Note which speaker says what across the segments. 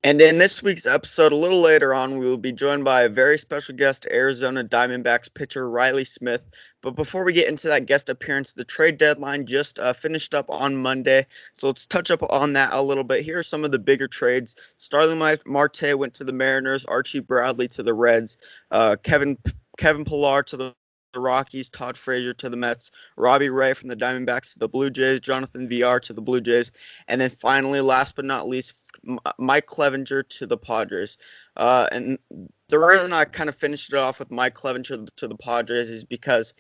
Speaker 1: And in this week's episode, a little later on, we will be joined by a very special guest, Arizona Diamondbacks pitcher Riley Smith. But before we get into that guest appearance, the trade deadline just finished up on Monday. So let's touch up on that a little bit. Here are some of the bigger trades. Starling Marte went to the Mariners, Archie Bradley to the Reds, Kevin Pillar to the Rockies, Todd Frazier to the Mets, Robbie Ray from the Diamondbacks to the Blue Jays, Jonathan VR to the Blue Jays, and then finally, last but not least, Mike Clevenger to the Padres. And the reason I kind of finished it off with Mike Clevenger to the Padres is because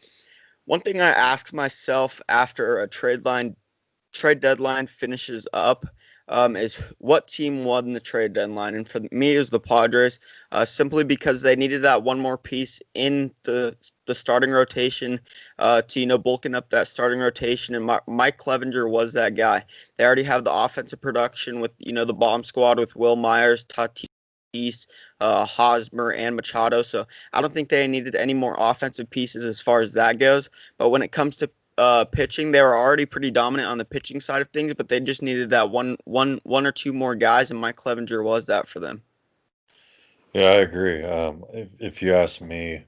Speaker 1: one thing I ask myself after a trade deadline finishes up is what team won the trade deadline, and for me, it was the Padres, simply because they needed that one more piece in the starting rotation to bulking up that starting rotation, and Mike Clevenger was that guy. They already have the offensive production with the bomb squad with Will Myers, Tatis, Hosmer, and Machado, so I don't think they needed any more offensive pieces as far as that goes. But when it comes to pitching, they were already pretty dominant on the pitching side of things, but they just needed that one or two more guys, and Mike Clevenger was that for them.
Speaker 2: Yeah, I agree. If you ask me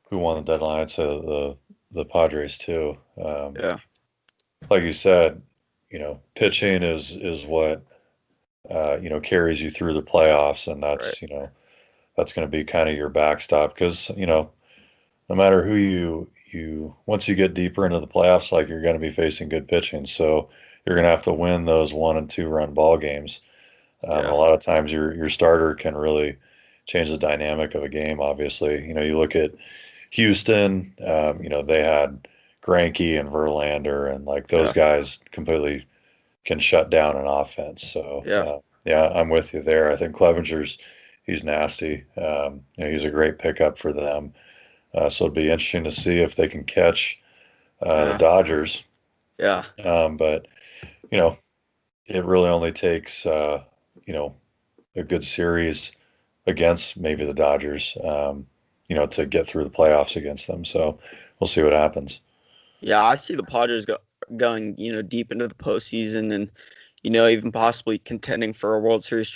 Speaker 2: who won the deadline, I'd say the Padres too.
Speaker 1: Yeah,
Speaker 2: Like you said, pitching is what carries you through the playoffs, and
Speaker 1: right.
Speaker 2: that's going to be kind of your backstop because no matter who you once you get deeper into the playoffs, like you're going to be facing good pitching, so you're going to have to win those 1 and 2 run ball games. A
Speaker 1: Yeah,
Speaker 2: lot of times your starter can really change the dynamic of a game. Obviously, you look at Houston. They had Greinke and Verlander, and like those
Speaker 1: yeah,
Speaker 2: guys completely can shut down an offense. So
Speaker 1: yeah,
Speaker 2: yeah, I'm with you there. I think he's nasty. He's a great pickup for them. So it'd be interesting to see if they can catch the
Speaker 1: yeah,
Speaker 2: Dodgers.
Speaker 1: yeah.
Speaker 2: But you know, it really only takes a good series against maybe the Dodgers, to get through the playoffs against them. So we'll see what happens.
Speaker 1: Yeah, I see the Padres going, deep into the postseason and, even possibly contending for a World Series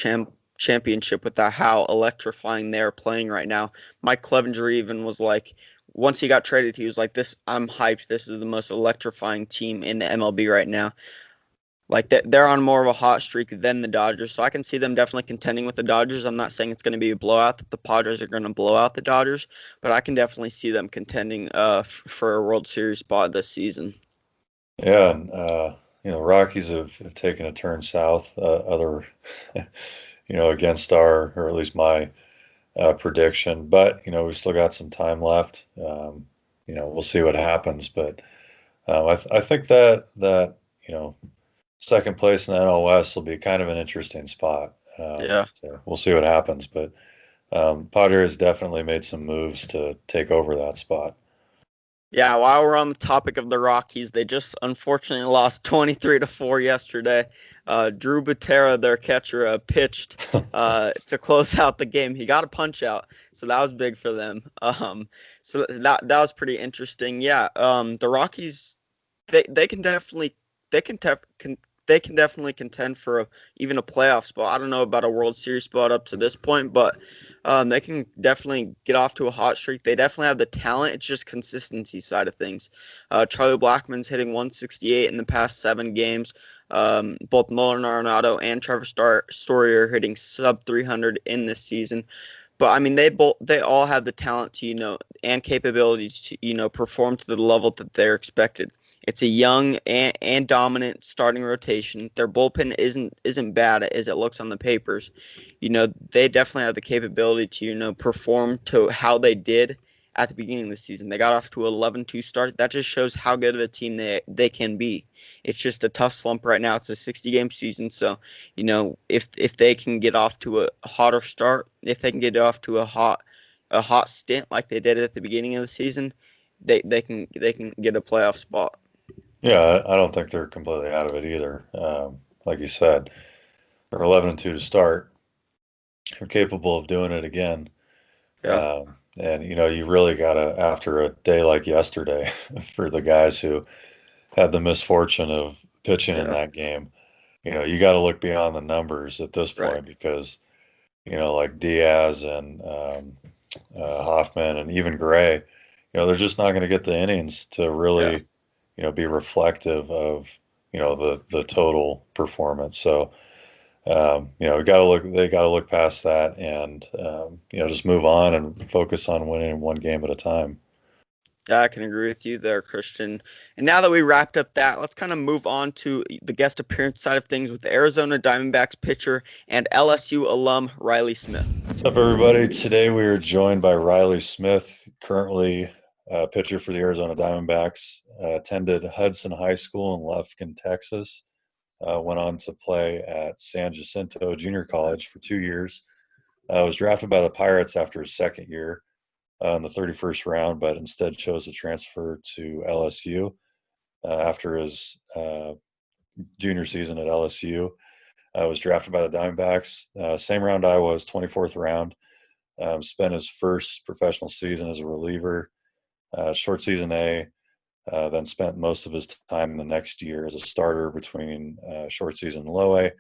Speaker 1: championship with that how electrifying they're playing right now. Mike Clevenger even was like, once he got traded, he was like, "This, I'm hyped. This is the most electrifying team in the MLB right now." Like they're on more of a hot streak than the Dodgers, so I can see them definitely contending with the Dodgers. I'm not saying it's going to be a blowout that the Padres are going to blow out the Dodgers, but I can definitely see them contending for a World Series spot this season.
Speaker 2: Yeah, and Rockies have taken a turn south. Other, against or at least my prediction. But we've still got some time left. We'll see what happens. But I think that second place in the NL West will be kind of an interesting spot.
Speaker 1: Yeah.
Speaker 2: So we'll see what happens. But Padres definitely made some moves to take over that spot.
Speaker 1: Yeah, while we're on the topic of the Rockies, they just unfortunately lost 23-4 yesterday. Drew Butera, their catcher, pitched to close out the game. He got a punch out, so that was big for them. So that was pretty interesting. Yeah, the Rockies, they can definitely they can tef- can they can definitely contend for even a playoff spot. I don't know about a World Series spot up to this point, but they can definitely get off to a hot streak. They definitely have the talent. It's just consistency side of things. Charlie Blackmon's hitting 168 in the past 7 games. Both Nolan Arenado and Trevor Story are hitting sub 300 in this season. But I mean, they all have the talent to and capabilities to perform to the level that they're expected. It's a young and dominant starting rotation. Their bullpen isn't bad as it looks on the papers. They definitely have the capability to perform to how they did at the beginning of the season. They got off to an 11-2 start. That just shows how good of a team they can be. It's just a tough slump right now. It's a 60-game season, so if they can get off to a hotter start, if they can get off to a hot stint like they did at the beginning of the season, they can get a playoff spot.
Speaker 2: Yeah, I don't think they're completely out of it either. Like you said, they're 11-2 to start. They're capable of doing it again.
Speaker 1: Yeah,
Speaker 2: And you really gotta, after a day like yesterday, for the guys who had the misfortune of pitching in
Speaker 1: yeah,
Speaker 2: that game, you got to look beyond the numbers at this
Speaker 1: right.
Speaker 2: point because like Diaz and Hoffman and even Gray, they're just not going to get the innings to
Speaker 1: Yeah.
Speaker 2: really, be reflective of, the total performance. So, they got to look past that and, just move on and focus on winning one game at a time.
Speaker 1: Yeah, I can agree with you there, Christian. And now that we wrapped up that, let's kind of move on to the guest appearance side of things with the Arizona Diamondbacks pitcher and LSU alum Riley Smith.
Speaker 2: What's up, everybody? Today we are joined by Riley Smith, currently pitcher for the Arizona Diamondbacks. Attended Hudson High School in Lufkin, Texas. Went on to play at San Jacinto Junior College for 2 years. Was drafted by the Pirates after his second year in the 31st round, but instead chose to transfer to LSU after his junior season at LSU. Was drafted by the Diamondbacks. Same round I was, 24th round. Spent his first professional season as a reliever, short season A, then spent most of his time the next year as a starter between short season and low A.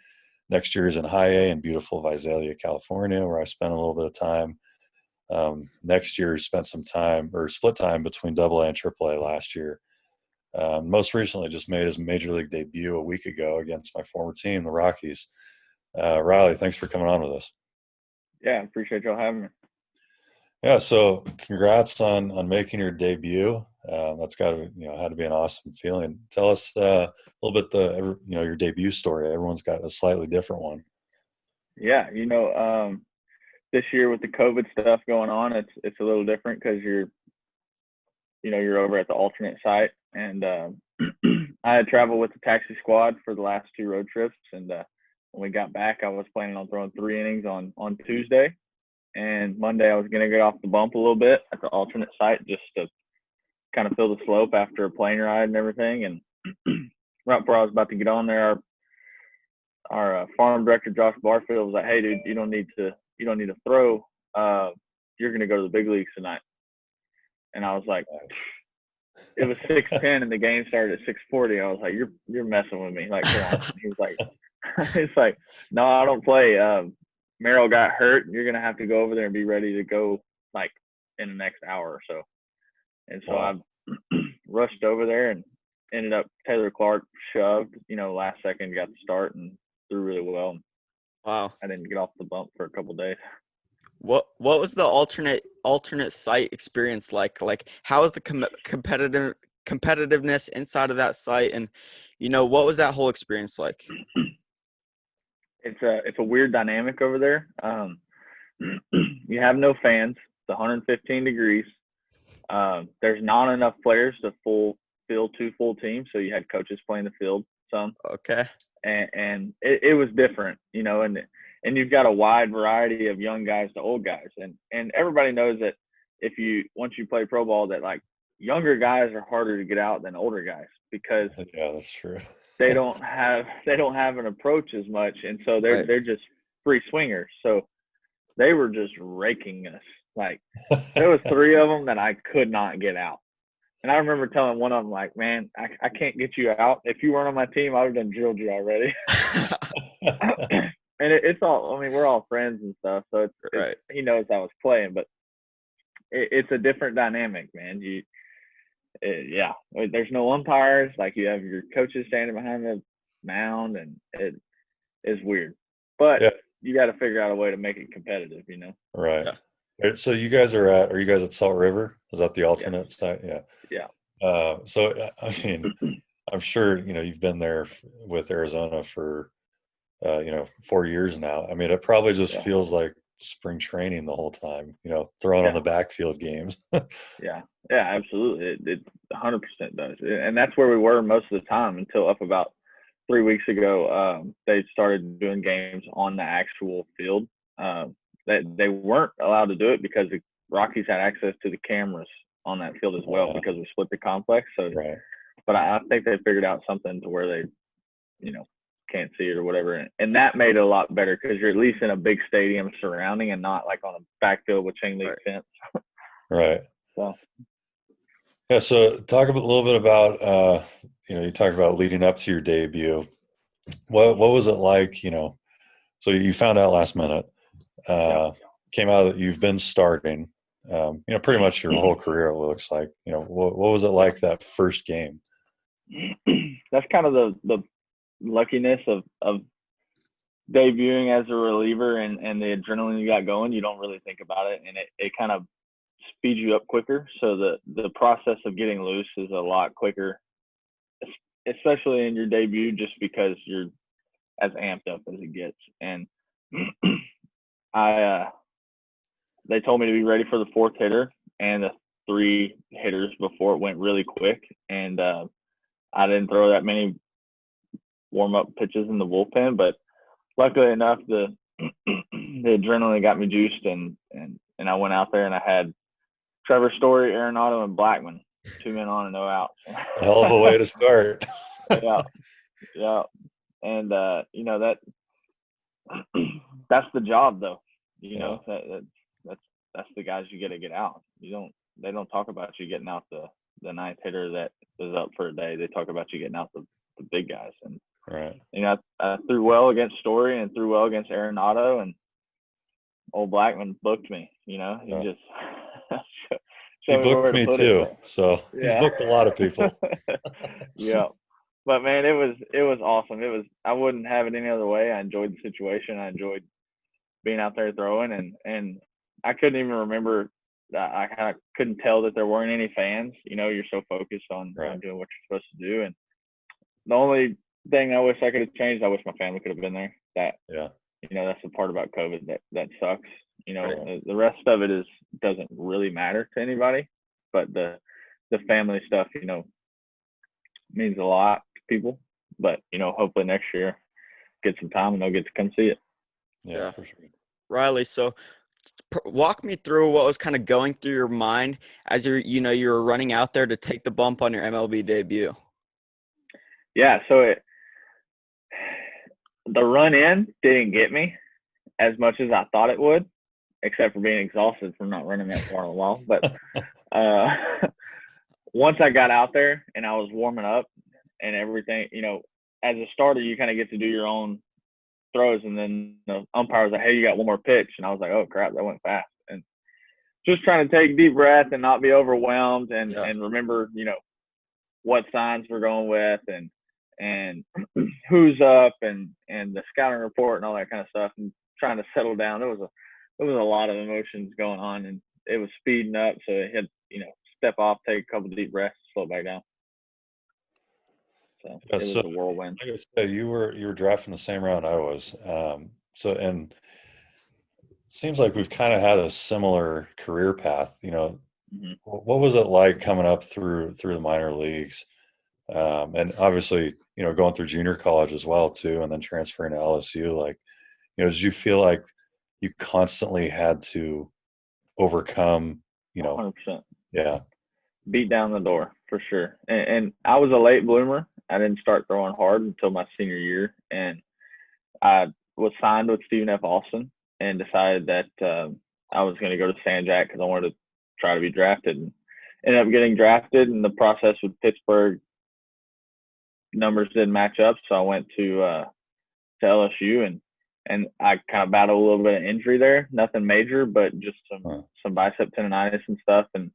Speaker 2: Next year is in high A in beautiful Visalia, California, where I spent a little bit of time. Next year, he spent some time or split time between double A and triple A last year. Most recently, just made his major league debut a week ago against my former team, the Rockies. Riley, thanks for coming on with us.
Speaker 3: Yeah, I appreciate y'all having me.
Speaker 2: Yeah, so congrats on making your debut. That's got to had to be an awesome feeling. Tell us a little bit your debut story. Everyone's got a slightly different one.
Speaker 3: Yeah, this year with the COVID stuff going on, it's a little different because you're over at the alternate site, and I had traveled with the taxi squad for the last 2 road trips, and when we got back, I was planning on throwing 3 innings on Tuesday, and Monday I was gonna get off the bump a little bit at the alternate site just to kind of feel the slope after a plane ride and everything, and right before I was about to get on there, our farm director Josh Barfield was like, "Hey, dude, you don't need to throw. You're gonna go to the big leagues tonight." And I was like, it was 6:10 and the game started at 6:40. I was like, "You're messing with me." Like, come on. He was like, "It's like, no, I don't play. Merrill got hurt. You're gonna have to go over there and be ready to go like in the next hour or so." And so I rushed over there and ended up Taylor Clark shoved. Last second got the start and threw really well.
Speaker 1: Wow.
Speaker 3: I didn't get off the bump for a couple of days.
Speaker 1: What was the alternate site experience like? Like, how is the competitiveness inside of that site, and what was that whole experience like?
Speaker 3: It's a weird dynamic over there. You have no fans. It's 115 degrees. There's not enough players to field 2 full teams, so you had coaches playing the field some.
Speaker 1: Okay.
Speaker 3: And it was different, and you've got a wide variety of young guys to old guys, and everybody knows that once you play pro ball, that like younger guys are harder to get out than older guys because
Speaker 2: yeah, that's true.
Speaker 3: they don't have an approach as much, and so they're just free swingers. So they were just raking us. Like there was 3 of them that I could not get out. And I remember telling one of them, like, "Man, I can't get you out. If you weren't on my team, I would have done drilled you already." And it's all, I mean, we're all friends and stuff. So
Speaker 1: Right.
Speaker 3: he knows I was playing, but it's a different dynamic, man. Yeah, there's no umpires. Like you have your coaches standing behind the mound, and it is weird. But you got to figure out a way to make it competitive,
Speaker 2: Right. Yeah. So you guys are you guys at Salt River? Is that the alternate site? Yeah.
Speaker 3: Yeah.
Speaker 2: So I mean, I'm sure you've been there with Arizona for 4 years now. I mean, it probably just feels like spring training the whole time. Throwing on the backfield games.
Speaker 3: Yeah, absolutely. It 100% does, and that's where we were most of the time until up about 3 weeks ago. They started doing games on the actual field. They weren't allowed to do it because the Rockies had access to the cameras on that field as well because we split the complex. So, but I think they figured out something to where they, can't see it or whatever, and that made it a lot better because you're at least in a big stadium surrounding and not like on a backfield with chain link fence.
Speaker 2: Right.
Speaker 3: So.
Speaker 2: Yeah. So talk a little bit about you talk about leading up to your debut. What was it like? So you found out last minute. Came out that you've been starting, pretty much your whole career, it looks like. What was it like that first game?
Speaker 3: That's kind of the luckiness of debuting as a reliever and the adrenaline you got going. You don't really think about it, and it kind of speeds you up quicker. So the process of getting loose is a lot quicker, especially in your debut, just because you're as amped up as it gets. And they told me to be ready for the fourth hitter and the 3 hitters before it went really quick. And I didn't throw that many warm-up pitches in the bullpen, but luckily enough, the adrenaline got me juiced, and I went out there and I had Trevor, Story, Arenado, and Blackman, 2 men on and no outs.
Speaker 2: Hell of a way to start.
Speaker 3: Yeah. And that's the job, though. That's the guys you get out. They don't talk about you getting out the 9th hitter that is up for a day. They talk about you getting out the big guys. And
Speaker 2: right.
Speaker 3: I threw well against Story and threw well against Arenado, and old Blackman booked me. He just
Speaker 2: he booked me too. So he's booked a lot of people.
Speaker 3: Yeah. But man, it was awesome. I wouldn't have it any other way. I enjoyed the situation. I enjoyed being out there throwing, and I couldn't even remember. I kind of couldn't tell that there weren't any fans. You're so focused on doing what you're supposed to do. And the only thing I wish I could have changed, I wish my family could have been there. That's the part about COVID that sucks. The rest of it doesn't really matter to anybody, but the family stuff, means a lot to people. But hopefully next year get some time and they'll get to come see it.
Speaker 2: Yeah, for sure.
Speaker 1: Riley, so walk me through what was kind of going through your mind as you were running out there to take the bump on your MLB debut.
Speaker 3: Yeah, so the run in didn't get me as much as I thought it would, except for being exhausted from not running that far in a while. But once I got out there and I was warming up and everything, as a starter, you kind of get to do your own throws, and then the umpire was like, "Hey, you got one more pitch," and I was like, "Oh crap, that went fast." And just trying to take a deep breath and not be overwhelmed, and remember, what signs we're going with, and who's up, and the scouting report and all that kind of stuff, and trying to settle down. There was a lot of emotions going on, and it was speeding up, so it had step off, take a couple of deep breaths, slow back down. So it was a whirlwind.
Speaker 2: Like I said, you were drafting the same round I was. And it seems like we've kind of had a similar career path.
Speaker 3: Mm-hmm.
Speaker 2: What was it like coming up through the minor leagues? And obviously, going through junior college as well too, and then transferring to LSU. Like, did you feel like you constantly had to overcome,
Speaker 3: 100%.
Speaker 2: Yeah.
Speaker 3: Beat down the door for sure. And I was a late bloomer. I didn't start throwing hard until my senior year, and I was signed with Stephen F. Austin and decided that I was going to go to San Jack because I wanted to try to be drafted, and ended up getting drafted. And the process with Pittsburgh, numbers didn't match up, so I went to LSU, and I kind of battled a little bit of injury there. Nothing major, but just some bicep tendonitis and stuff, and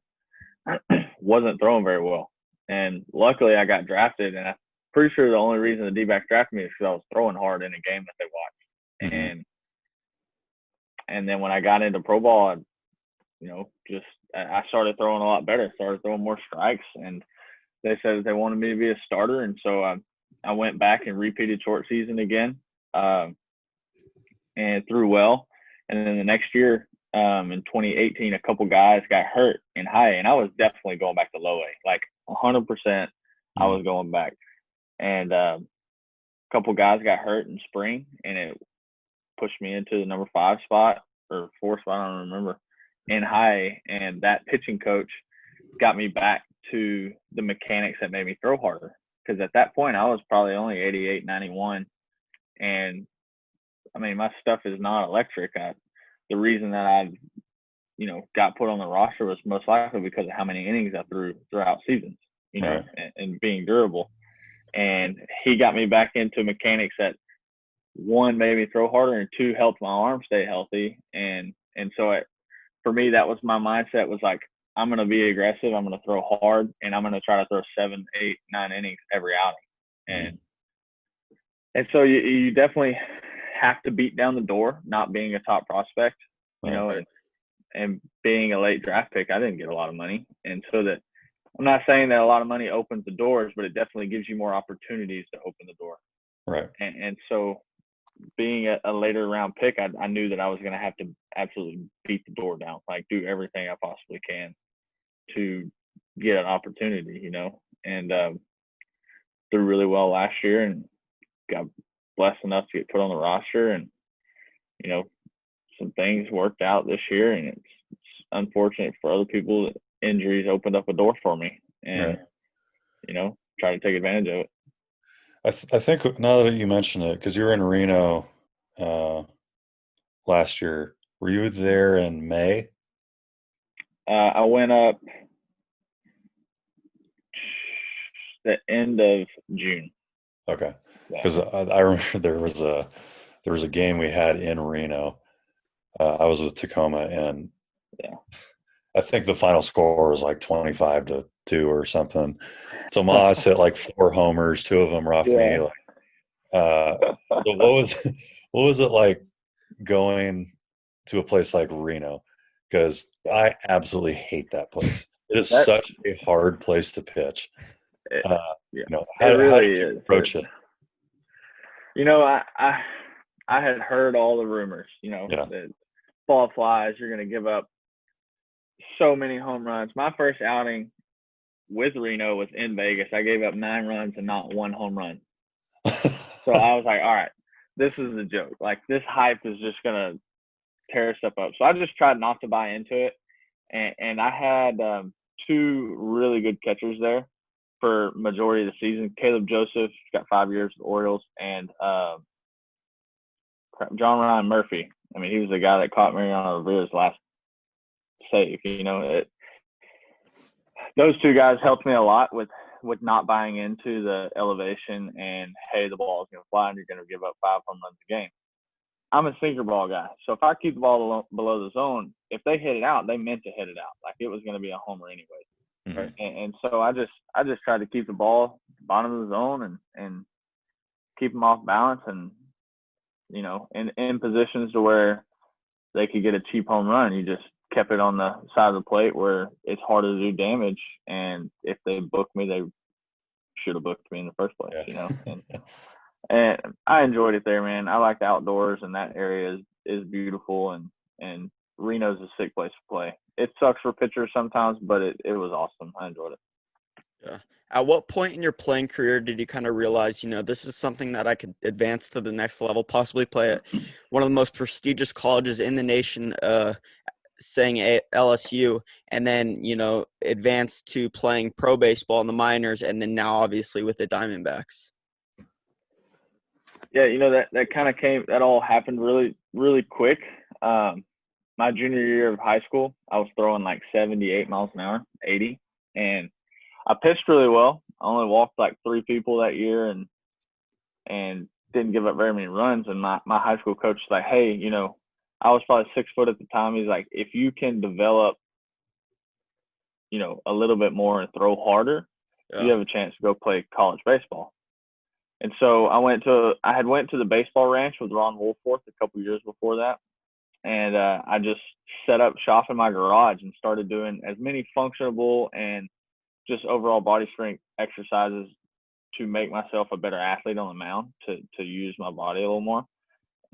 Speaker 3: wasn't throwing very well. And luckily I got drafted, and I'm pretty sure the only reason the D-backs drafted me is because I was throwing hard in a game that they watched.
Speaker 2: Mm-hmm.
Speaker 3: And then when I got into pro ball, I started throwing a lot better, started throwing more strikes, and they said that they wanted me to be a starter. And so I went back and repeated short season again, and threw well. And then the next year, in 2018, a couple guys got hurt in high A, and I was definitely going back to low A, like 100%. I was going back, and a couple guys got hurt in spring, and it pushed me into the number 5 spot or 4 spot, I don't remember, in high A. And that pitching coach got me back to the mechanics that made me throw harder, because at that point I was probably only 88, 91, and I mean, my stuff is not electric. The reason that I, got put on the roster was most likely because of how many innings I threw throughout seasons, and being durable. And he got me back into mechanics that one, made me throw harder, and two, helped my arm stay healthy. And so for me, that was my mindset, was like, I'm going to be aggressive. I'm going to throw hard, and I'm going to try to throw 7, 8, 9 innings every outing. And so you definitely have to beat down the door, not being a top prospect, you know, and being a late draft pick. I didn't get a lot of money. And so that, I'm not saying that a lot of money opens the doors, but it definitely gives you more opportunities to open the door.
Speaker 2: Right.
Speaker 3: And so being a later round pick, I knew that I was going to have to absolutely beat the door down, like do everything I possibly can to get an opportunity, you know, and did really well last year and got blessed enough to get put on the roster, and, you know, some things worked out this year, and it's unfortunate for other people that injuries opened up a door for me, and, you know, try to take advantage of it.
Speaker 2: I think now that you mention it, because you were in Reno last year, were you there in May?
Speaker 3: I went up the end of June.
Speaker 2: Okay, because I remember there was a game we had in Reno. I was with Tacoma, and I think the final score was like 25-2 or something. So Moss hit like 4 homers, 2 of them were off me. Like, so what was it like going to a place like Reno? Because I absolutely hate that place. It is such a hard place to pitch. You know, how did you approach it?
Speaker 3: You know, I had heard all the rumors, you know, that fall flies, you're going to give up so many home runs. My first outing with Reno was in Vegas. I gave up 9 runs and not 1 home run. So I was like, all right, this is a joke. Like, this hype is just going to tear stuff up. So I just tried not to buy into it. And I had 2 really good catchers there for majority of the season. Caleb Joseph got 5 years with the Orioles, and John Ryan Murphy. I mean, he was the guy that caught Mariano Rivera's last save. You know, those 2 guys helped me a lot with not buying into the elevation and, hey, the ball is going to fly and you're going to give up 5 home runs a game. I'm a sinker ball guy. So if I keep the ball below the zone, if they hit it out, they meant to hit it out. Like, it was going to be a homer anyway.
Speaker 2: Right.
Speaker 3: And so I just tried to keep the ball bottom of the zone and keep them off balance, and, you know, in positions to where they could get a cheap home run. You just kept it on the side of the plate where it's harder to do damage. And if they booked me, they should have booked me in the first place, you know. And I enjoyed it there, man. I like the outdoors, and that area is beautiful, and Reno's a sick place to play. It sucks for pitchers sometimes, but it was awesome. I enjoyed it.
Speaker 1: Yeah. At what point in your playing career did you kind of realize, you know, this is something that I could advance to the next level, possibly play at one of the most prestigious colleges in the nation, saying LSU, and then, you know, advance to playing pro baseball in the minors, and then now obviously with the Diamondbacks?
Speaker 3: Yeah, you know, that kind of that all happened really, really quick. My junior year of high school, I was throwing like 78 miles an hour, 80, and I pitched really well. I only walked like 3 people that year, and didn't give up very many runs. And my high school coach was like, hey, you know, I was probably 6 foot at the time. He's like, if you can develop, you know, a little bit more and throw harder, you have a chance to go play college baseball. And so I had went to the baseball ranch with Ron Woolforth a couple years before that. And I just set up shop in my garage and started doing as many functional and just overall body strength exercises to make myself a better athlete on the mound, to use my body a little more.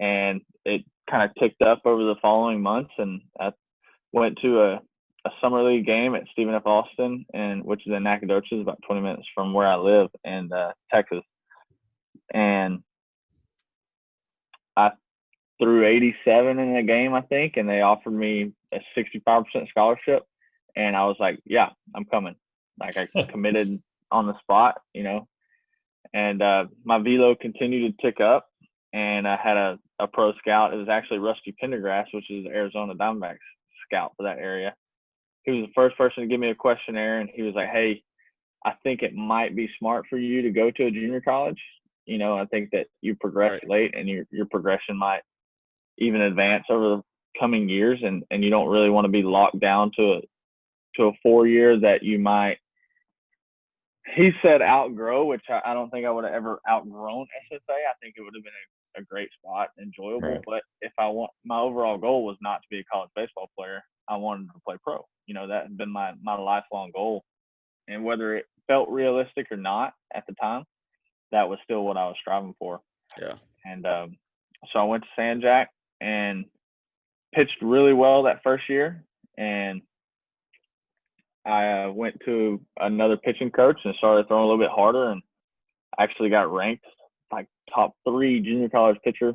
Speaker 3: And it kind of ticked up over the following months, and I went to a summer league game at Stephen F. Austin, which is in Nacogdoches, about 20 minutes from where I live in Texas. And I threw 87 in the game, I think, and they offered me a 65% scholarship. And I was like, yeah, I'm coming. Like, I committed on the spot, you know. And my velo continued to tick up, and I had a pro scout. It was actually Rusty Pendergrass, which is the Arizona Diamondbacks scout for that area. He was the first person to give me a questionnaire, and he was like, hey, I think it might be smart for you to go to a junior college. I think that you progress late, and your progression might even advance over the coming years, and you don't really want to be locked down to a 4-year that you might. He said outgrow, which I don't think I would have ever outgrown SFA. I think it would have been a great spot, enjoyable.
Speaker 2: Right.
Speaker 3: But if my overall goal was not to be a college baseball player, I wanted to play pro. That had been my lifelong goal. And whether it felt realistic or not at the time, that was still what I was striving for.
Speaker 1: Yeah.
Speaker 3: And so I went to San Jack and pitched really well that first year. And I went to another pitching coach and started throwing a little bit harder, and actually got ranked like top 3 junior college pitcher.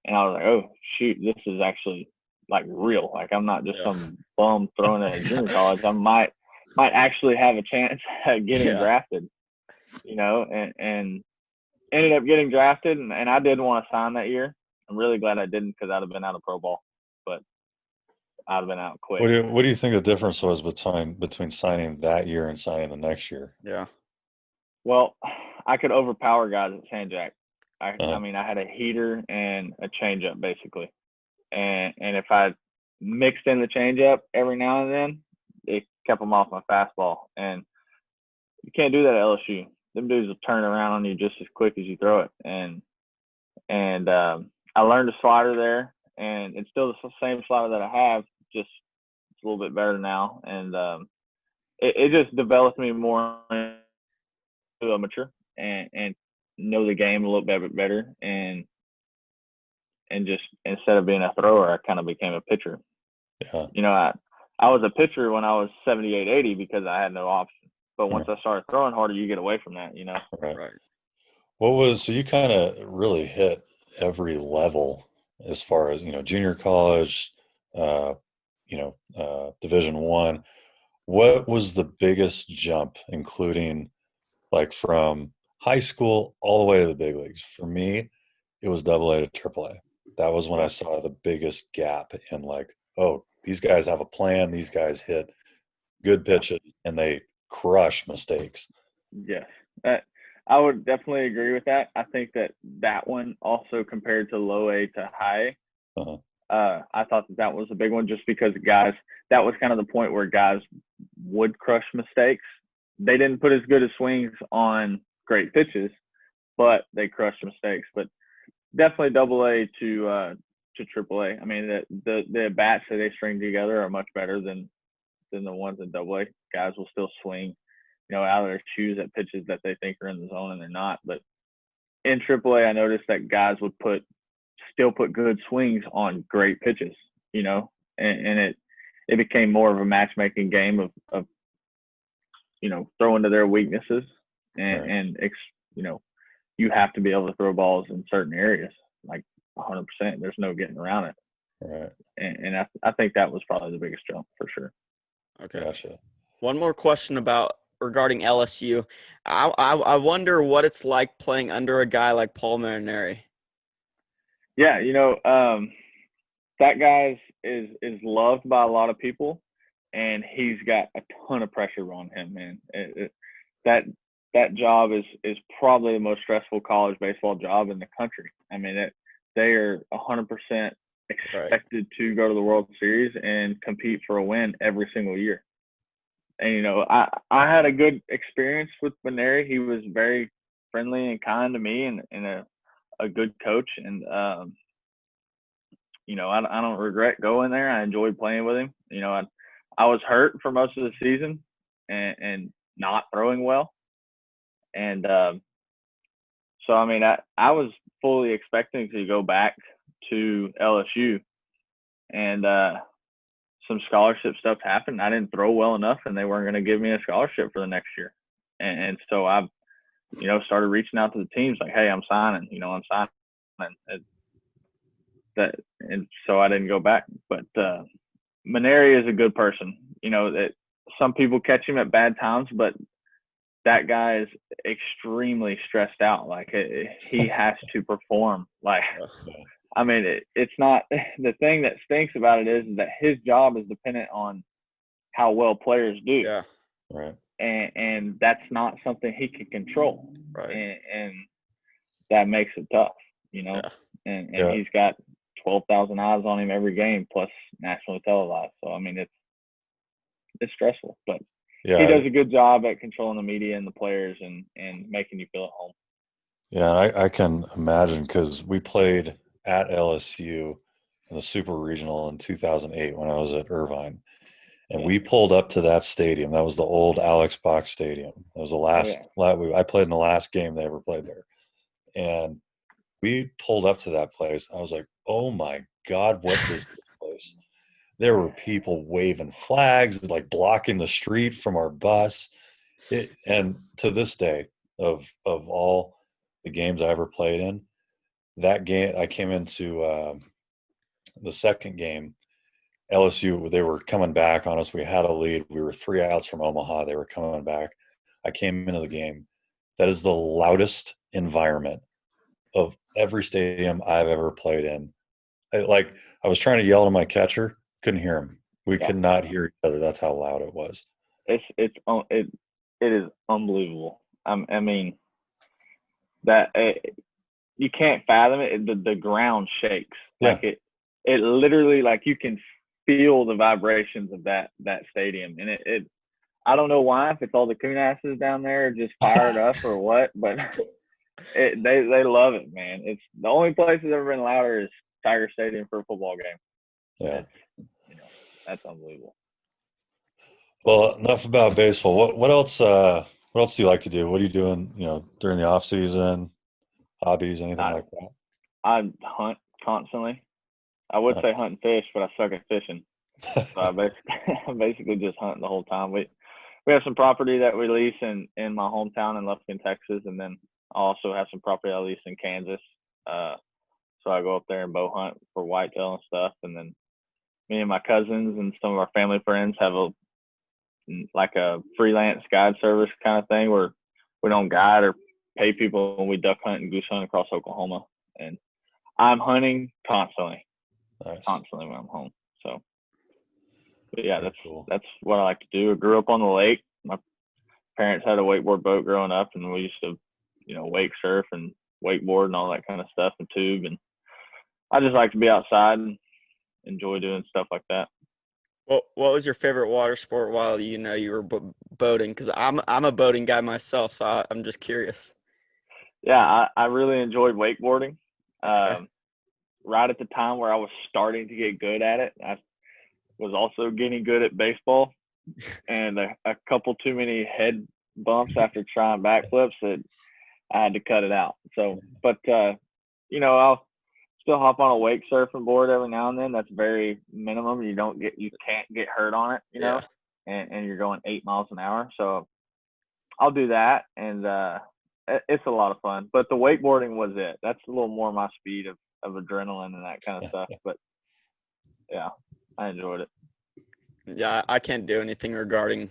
Speaker 3: And I was like, oh shoot, this is actually like real. Like, I'm not just some bum throwing at junior college. I might actually have a chance at getting drafted, and ended up getting drafted. And I didn't want to sign that year. I'm really glad I didn't, because I'd have been out of pro ball, but I'd have been out quick.
Speaker 2: What do you think the difference was between signing that year and signing the next year?
Speaker 1: Yeah.
Speaker 3: Well, I could overpower guys at San Jack. I mean, I had a heater and a changeup basically, and if I mixed in the changeup every now and then, it kept them off my fastball. And you can't do that at LSU. Them dudes will turn around on you just as quick as you throw it. And I learned a slider there, and it's still the same slider that I have, just it's a little bit better now. And it just developed me more into a mature and know the game a little bit better. And just instead of being a thrower, I kind of became a pitcher.
Speaker 2: Yeah.
Speaker 3: I was a pitcher when I was 78, 80 because I had no option. But once I started throwing harder, you get away from that,
Speaker 2: Right. So you kind of really hit every level as far as, junior college, Division I. What was the biggest jump, including like from high school all the way to the big leagues? For me, it was AA to AAA. That was when I saw the biggest gap in like, oh, these guys have a plan. These guys hit good pitches and they crush mistakes.
Speaker 3: Yes. I would definitely agree with that. I think that one also, compared to low A to high, I thought that was a big one, just because guys, that was kind of the point where guys would crush mistakes. They didn't put as good as swings on great pitches, but they crushed mistakes. But definitely AA to AAA. I mean, the bats that they string together are much better than the ones in AA. Guys will still swing, out of their shoes at pitches that they think are in the zone and they're not. But in AAA, I noticed that guys would still put good swings on great pitches, and it became more of a matchmaking game of throwing to their weaknesses, and you have to be able to throw balls in certain areas, like 100%. There's no getting around it.
Speaker 2: Right.
Speaker 3: And I think that was probably the biggest jump for sure.
Speaker 1: Okay.
Speaker 2: Gotcha.
Speaker 1: One more question regarding LSU. I wonder what it's like playing under a guy like Paul Marineri.
Speaker 3: Yeah, that guy is loved by a lot of people, and he's got a ton of pressure on him, man. That job is probably the most stressful college baseball job in the country. I mean, they are 100% expected to go to the World Series and compete for a win every single year. And, I had a good experience with Marineri. He was very friendly and kind to me, and a good coach. And, I don't regret going there. I enjoyed playing with him. I was hurt for most of the season and not throwing well. And so, I mean, I was fully expecting to go back to LSU, and some scholarship stuff happened. I didn't throw well enough, and they weren't going to give me a scholarship for the next year. And so I, started reaching out to the teams like, hey, I'm signing. I'm signing. And so I didn't go back. But Marineri is a good person. That some people catch him at bad times, but that guy is extremely stressed out. Like, he has to perform. Like, I mean, it's not – the thing that stinks about it is that his job is dependent on how well players do.
Speaker 1: Yeah.
Speaker 2: Right.
Speaker 3: And that's not something he can control.
Speaker 1: Right.
Speaker 3: And that makes it tough, you know.
Speaker 1: Yeah.
Speaker 3: And he's got 12,000 eyes on him every game, plus nationally televised. So I mean, it's stressful, but he does a good job at controlling the media and the players and making you feel at home.
Speaker 2: Yeah, I can imagine because we played at LSU in the Super Regional in 2008 when I was at Irvine. And we pulled up to that stadium. That was the old Alex Box Stadium. That was the last. I played in the last game they ever played there, and we pulled up to that place. I was like, "Oh my God, what is this place?" There were people waving flags, like blocking the street from our bus. And to this day, of all the games I ever played in, that game I came into the second game. LSU, they were coming back on us. We had a lead. We were 3 outs from Omaha. They were coming back. I came into the game. That is the loudest environment of every stadium I've ever played in. I was trying to yell to my catcher, couldn't hear him. We could not hear each other. That's how loud it was.
Speaker 3: It is unbelievable. I mean, that you can't fathom it. The ground shakes. Like it literally, like you can feel the vibrations of that stadium, and it I don't know why, if it's all the coon asses down there just fired up or what, but they love it, man. It's the only place that's ever been louder is Tiger Stadium for a football game.
Speaker 2: Yeah,
Speaker 3: that's unbelievable.
Speaker 2: Well, enough about baseball. What else? What else do you like to do? What are you doing? During the off season, hobbies, anything like that?
Speaker 3: I hunt constantly. I would say hunt and fish, but I suck at fishing. So I basically just hunt the whole time. We have some property that we lease in my hometown in Lufkin, Texas, and then I also have some property I lease in Kansas. So I go up there and bow hunt for whitetail and stuff. And then me and my cousins and some of our family friends have a freelance guide service kind of thing where we don't guide or pay people when we duck hunt and goose hunt across Oklahoma. And I'm hunting constantly.
Speaker 2: Nice.
Speaker 3: Constantly when I'm home. So, but yeah, that's what I like to do. I grew up on the lake. My parents had a wakeboard boat growing up, and we used to, wake surf and wakeboard and all that kind of stuff and tube. And I just like to be outside and enjoy doing stuff like that.
Speaker 1: What was your favorite water sport while you were boating? Because I'm a boating guy myself, so I'm just curious.
Speaker 3: Yeah, I really enjoyed wakeboarding.
Speaker 1: Okay.
Speaker 3: Right at the time where I was starting to get good at it, I was also getting good at baseball, and a couple too many head bumps after trying backflips that I had to cut it out. So, but I'll still hop on a wake surfing board every now and then. That's very minimum. You can't get hurt on it, and you're going 8 miles an hour. So I'll do that, and it's a lot of fun. But the wakeboarding was it. That's a little more my speed of adrenaline and that kind of stuff. But yeah, I enjoyed it.
Speaker 1: Yeah, I can't do anything regarding,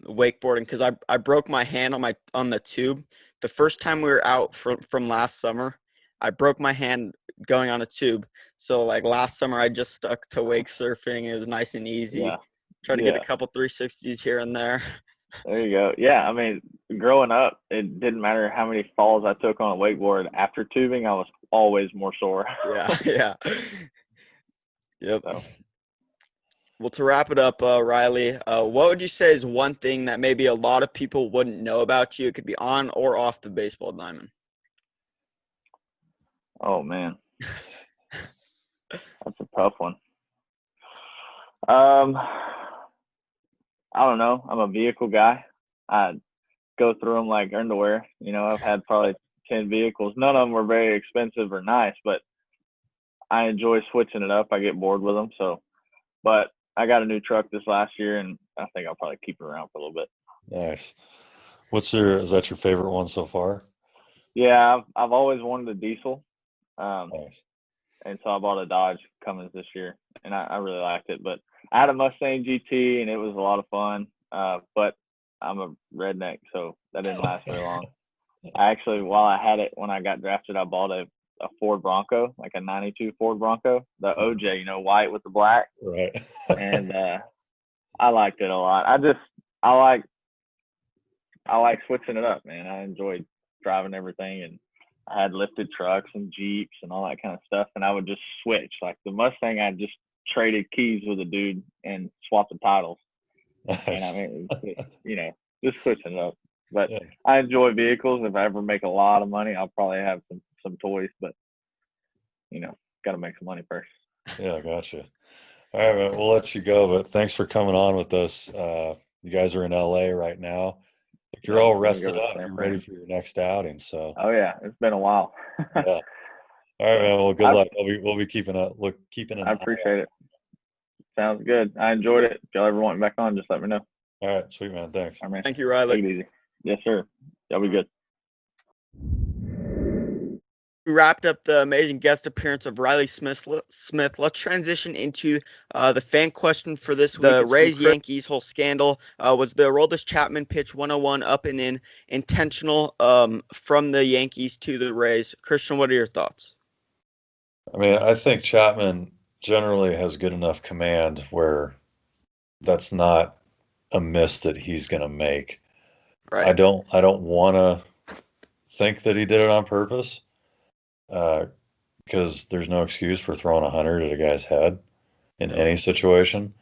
Speaker 1: wakeboarding because I broke my hand on the tube. The first time we were out from last summer, I broke my hand going on a tube. So like last summer I just stuck to wake surfing. It was nice and easy.
Speaker 3: Yeah.
Speaker 1: Try to get a couple 360s here and there.
Speaker 3: There you go. Yeah, I mean, growing up, it didn't matter how many falls I took on a wakeboard. After tubing, I was always more sore.
Speaker 1: Yeah. Yep.
Speaker 3: So.
Speaker 1: Well, to wrap it up, Riley, what would you say is one thing that maybe a lot of people wouldn't know about you? It could be on or off the baseball diamond.
Speaker 3: Oh, man. That's a tough one. I don't know. I'm a vehicle guy. I go through them like underwear. I've had probably 10 vehicles. None of them were very expensive or nice, but I enjoy switching it up. I get bored with them. So, but I got a new truck this last year, and I think I'll probably keep it around for a little bit.
Speaker 2: Nice. Is that your favorite one so far?
Speaker 3: Yeah, I've always wanted a diesel.
Speaker 2: Nice.
Speaker 3: And so I bought a Dodge Cummins this year, and I really liked it. But I had a Mustang GT, and it was a lot of fun. But I'm a redneck, so that didn't last very long. I actually, while I had it, when I got drafted, I bought a Ford Bronco, like a 92 Ford Bronco, the OJ, white with the black.
Speaker 2: Right.
Speaker 3: And I liked it a lot. I like switching it up, man. I enjoyed driving everything, and I had lifted trucks and Jeeps and all that kind of stuff, and I would just switch. Like the Mustang, I just traded keys with a dude and swapped the titles. And I mean, just switching it up. But
Speaker 2: Yeah.
Speaker 3: I enjoy vehicles. If I ever make a lot of money, I'll probably have some toys. But got to make some money first.
Speaker 2: Yeah, gotcha. All right, man, we'll let you go, but thanks for coming on with us. You guys are in LA right now. You're all rested up. You're ready for your next outing. So.
Speaker 3: Oh yeah, it's been a while.
Speaker 2: Yeah. All right, man. Well, good luck. We'll be keeping an
Speaker 3: I appreciate it. Sounds good. I enjoyed it. If y'all ever want me back on, just let me know.
Speaker 2: All right, sweet man. Thanks.
Speaker 3: All right, man.
Speaker 1: Thank you, Riley.
Speaker 3: Take it easy. Yes, sir. Y'all be good.
Speaker 1: We wrapped up the amazing guest appearance of Riley Smith. Let's transition into the fan question for this week. The Rays-Yankees whole scandal was the Aroldis Chapman pitch 101 up and in intentional from the Yankees to the Rays. Christian, what are your thoughts?
Speaker 2: I mean, I think Chapman generally has good enough command where that's not a miss that he's going to make.
Speaker 1: Right.
Speaker 2: I don't want to think that he did it on purpose. Because there's no excuse for throwing 100 at a guy's head in any situation.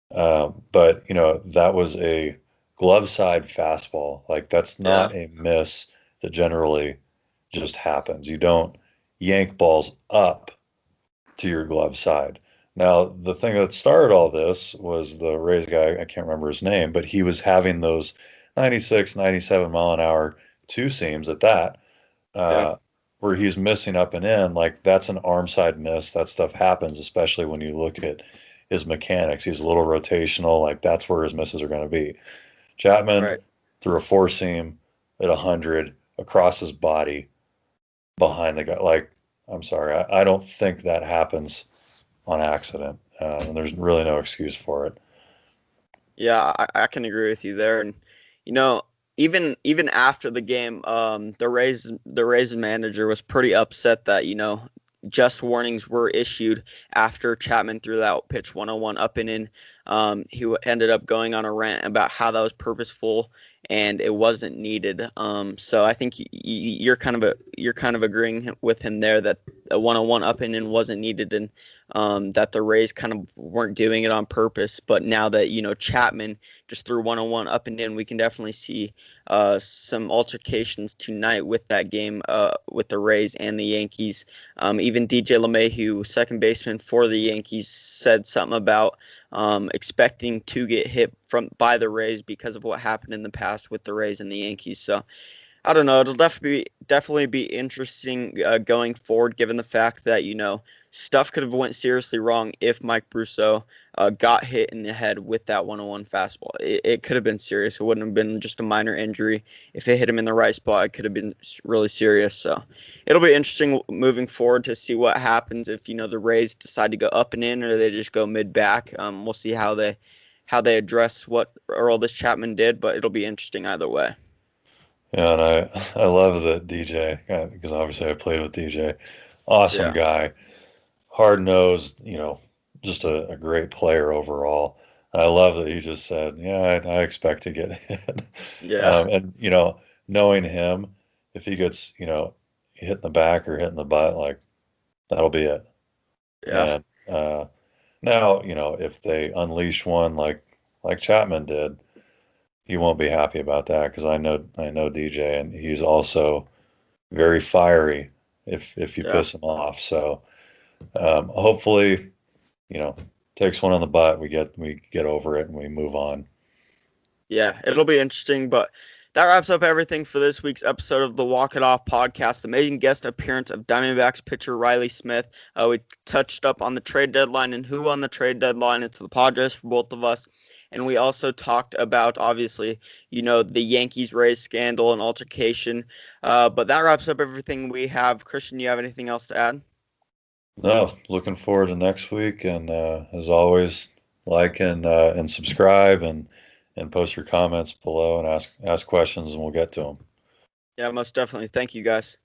Speaker 2: But, that was a glove side fastball. Like, that's not a miss that generally just happens. You don't yank balls up to your glove side. Now, the thing that started all this was the Rays guy, I can't remember his name, but he was having those 96, 97 mile an hour two seams at that. Where he's missing up and in, like that's an arm side miss. That stuff happens, especially when you look at his mechanics. He's a little rotational, like that's where his misses are going to be. Chapman threw a four seam at 100 across his body behind the guy. Like, I'm sorry, I don't think that happens on accident, and there's really no excuse for it.
Speaker 1: Yeah, I can agree with you there, and even after the game, the Rays manager was pretty upset that just warnings were issued after Chapman threw that pitch 101 up and in. He ended up going on a rant about how that was purposeful and it wasn't needed. So I think you're kind of agreeing with him there that a 101 up and in wasn't needed, and that the Rays kind of weren't doing it on purpose. But now that Chapman just threw 101 up and in, we can definitely see some altercations tonight with that game with the Rays and the Yankees. Even DJ LeMahieu, second baseman for the Yankees, said something about expecting to get hit by the Rays because of what happened in the past with the Rays and the Yankees. So I don't know. It'll definitely be interesting going forward, given the fact that stuff could have went seriously wrong if Mike Brousseau got hit in the head with that 101 fastball. It could have been serious. It wouldn't have been just a minor injury. If it hit him in the right spot, it could have been really serious. So it'll be interesting moving forward to see what happens if the Rays decide to go up and in or they just go mid back. We'll see how they address what Aroldis Chapman did, but it'll be interesting either way.
Speaker 2: Yeah, and I love that DJ, because obviously I played with DJ. Awesome guy, hard nosed, just a great player overall. And I love that he just said, "Yeah, I expect to get hit." And knowing him, if he gets hit in the back or hit in the butt, like that'll be it.
Speaker 1: Yeah.
Speaker 2: And now if they unleash one like Chapman did, he won't be happy about that, because I know DJ, and he's also very fiery if you piss him off. So hopefully, takes one on the butt, we get over it and we move on.
Speaker 1: Yeah, it'll be interesting, but that wraps up everything for this week's episode of the Walk It Off podcast. Amazing guest appearance of Diamondbacks pitcher Riley Smith. We touched up on the trade deadline and who won the trade deadline. It's the Padres for both of us. And we also talked about, obviously, the Yankees-Rays scandal and altercation. But that wraps up everything we have. Christian, do you have anything else to add?
Speaker 2: No, looking forward to next week. And as always, like and subscribe and post your comments below and ask questions, and we'll get to them.
Speaker 1: Yeah, most definitely. Thank you, guys.